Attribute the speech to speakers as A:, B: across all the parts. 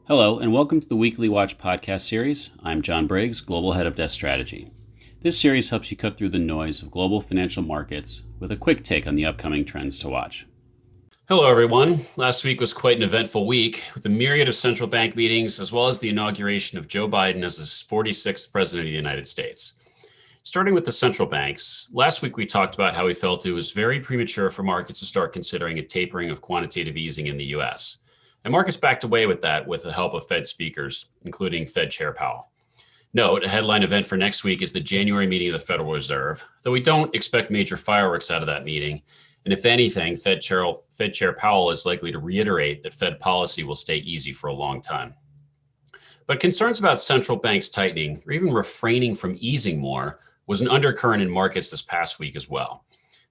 A: Hello, and welcome to the Weekly Watch podcast series. I'm John Briggs, Global Head of Desk Strategy. This series helps you cut through the noise of global financial markets with a quick take on the upcoming trends to watch.
B: Hello, everyone. Last week was quite an eventful week with a myriad of central bank meetings, as well as the inauguration of Joe Biden as the 46th president of the United States. Starting with the central banks, last week we talked about how we felt it was very premature for markets to start considering a tapering of quantitative easing in the U.S. And markets backed away with that with the help of Fed speakers, including Fed Chair Powell. Note, a headline event for next week is the January meeting of the Federal Reserve, though we don't expect major fireworks out of that meeting. And if anything, Fed Chair Powell is likely to reiterate that Fed policy will stay easy for a long time. But concerns about central banks tightening or even refraining from easing more was an undercurrent in markets this past week as well.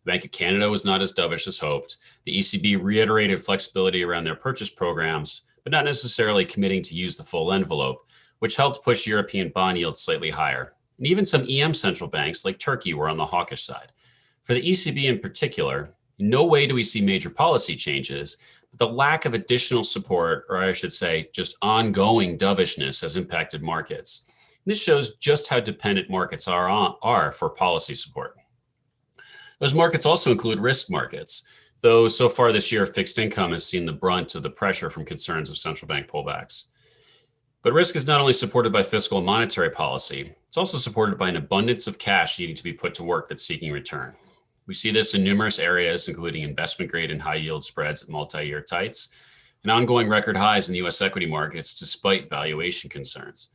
B: The Bank of Canada was not as dovish as hoped. The ECB reiterated flexibility around their purchase programs, but not necessarily committing to use the full envelope, which helped push European bond yields slightly higher. And even some EM central banks like Turkey were on the hawkish side. For the ECB in particular, in no way do we see major policy changes, but the lack of additional support, or I should say, just ongoing dovishness, has impacted markets. This shows just how dependent markets are for policy support. Those markets also include risk markets, though so far this year, fixed income has seen the brunt of the pressure from concerns of central bank pullbacks. But risk is not only supported by fiscal and monetary policy, it's also supported by an abundance of cash needing to be put to work that's seeking return. We see this in numerous areas, including investment grade and high yield spreads at multi-year tights, and ongoing record highs in the US equity markets despite valuation concerns.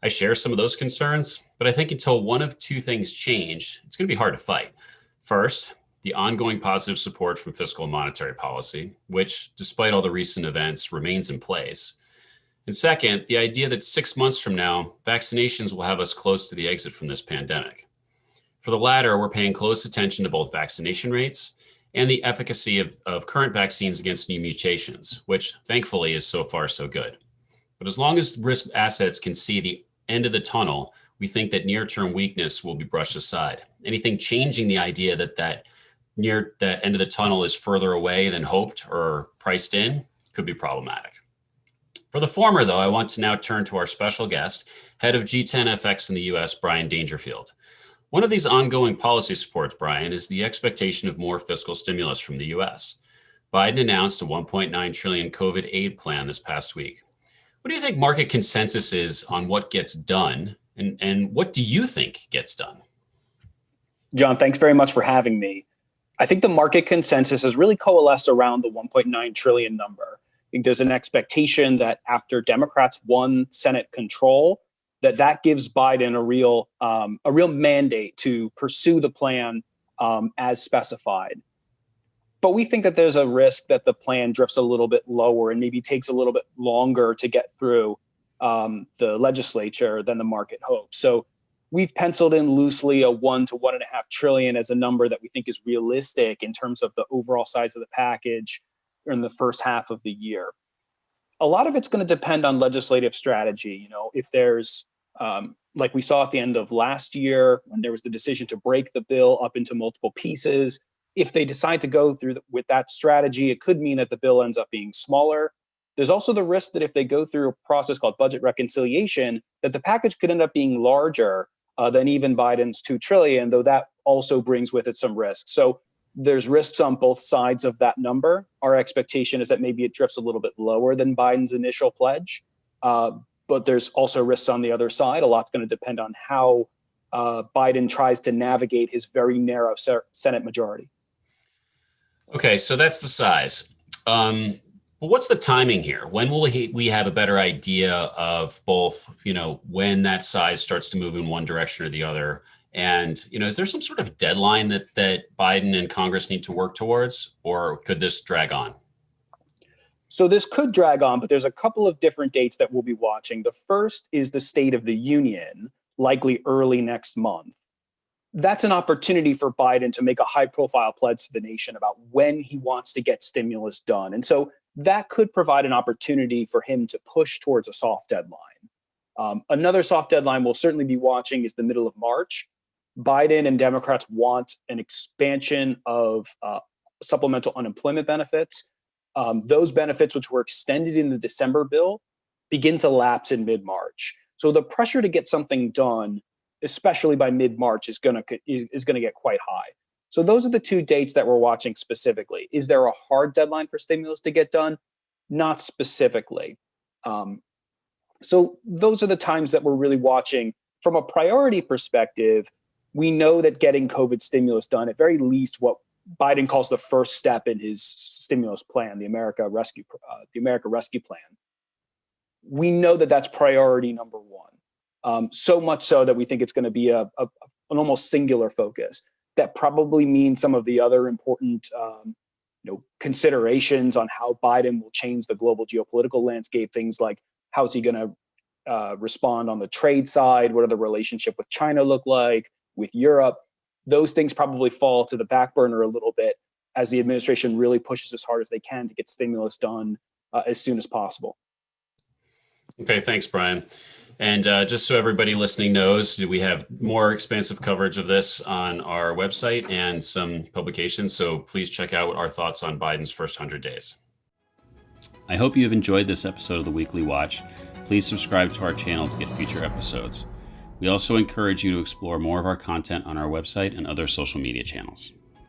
B: I share some of those concerns, but I think until one of two things change, it's going to be hard to fight. First, the ongoing positive support from fiscal and monetary policy, which, despite all the recent events, remains in place. And second, the idea that 6 months from now, vaccinations will have us close to the exit from this pandemic. For the latter, we're paying close attention to both vaccination rates and the efficacy of current vaccines against new mutations, which thankfully is so far so good. But as long as risk assets can see the end of the tunnel, we think that near-term weakness will be brushed aside. Anything changing the idea that that end of the tunnel is further away than hoped or priced in could be problematic. For the former, though, I want to now turn to our special guest, head of G10 FX in the US, Brian Dangerfield. One of these ongoing policy supports, Brian, is the expectation of more fiscal stimulus from the US. Biden announced a $1.9 trillion COVID aid plan this past week. What do you think market consensus is on what gets done, and what do you think gets done?
C: John, thanks very much for having me. I think the market consensus has really coalesced around the 1.9 trillion number. I think there's an expectation that after Democrats won Senate control, that gives Biden a real mandate to pursue the plan as specified. But we think that there's a risk that the plan drifts a little bit lower and maybe takes a little bit longer to get through the legislature than the market hopes. So we've penciled in loosely a 1 to 1.5 trillion as a number that we think is realistic in terms of the overall size of the package in the first half of the year. A lot of it's going to depend on legislative strategy. You know, if there's like we saw at the end of last year when there was the decision to break the bill up into multiple pieces, if they decide to go through with that strategy, it could mean that the bill ends up being smaller. There's also the risk that if they go through a process called budget reconciliation, that the package could end up being larger than even Biden's 2 trillion, though that also brings with it some risks. So there's risks on both sides of that number. Our expectation is that maybe it drifts a little bit lower than Biden's initial pledge, but there's also risks on the other side. A lot's going to depend on how Biden tries to navigate his very narrow Senate majority.
B: Okay, so that's the size. But what's the timing here? When will we have a better idea of both, when that size starts to move in one direction or the other? And, is there some sort of deadline that Biden and Congress need to work towards, or could this drag on?
C: So this could drag on, but there's a couple of different dates that we'll be watching. The first is the State of the Union, likely early next month. That's an opportunity for Biden to make a high-profile pledge to the nation about when he wants to get stimulus done. And so that could provide an opportunity for him to push towards a soft deadline. Another soft deadline we'll certainly be watching is the middle of March. Biden and Democrats want an expansion of supplemental unemployment benefits. Those benefits, which were extended in the December bill, begin to lapse in mid-March. So the pressure to get something done, especially by mid-March, is going to get quite high. So those are the two dates that we're watching specifically. Is there a hard deadline for stimulus to get done? Not specifically. So those are the times that we're really watching. From a priority perspective, we know that getting COVID stimulus done, at very least what Biden calls the first step in his stimulus plan, the America Rescue Plan. We know that that's priority number one. So much so that we think it's going to be an almost singular focus. That probably means some of the other important considerations on how Biden will change the global geopolitical landscape, things like how's he going to respond on the trade side, what do the relationship with China look like, with Europe. Those things probably fall to the back burner a little bit as the administration really pushes as hard as they can to get stimulus done as soon as possible.
B: Okay, thanks, Brian. And just so everybody listening knows, we have more expansive coverage of this on our website and some publications. So please check out our thoughts on Biden's first 100 days.
A: I hope you have enjoyed this episode of the Weekly Watch. Please subscribe to our channel to get future episodes. We also encourage you to explore more of our content on our website and other social media channels.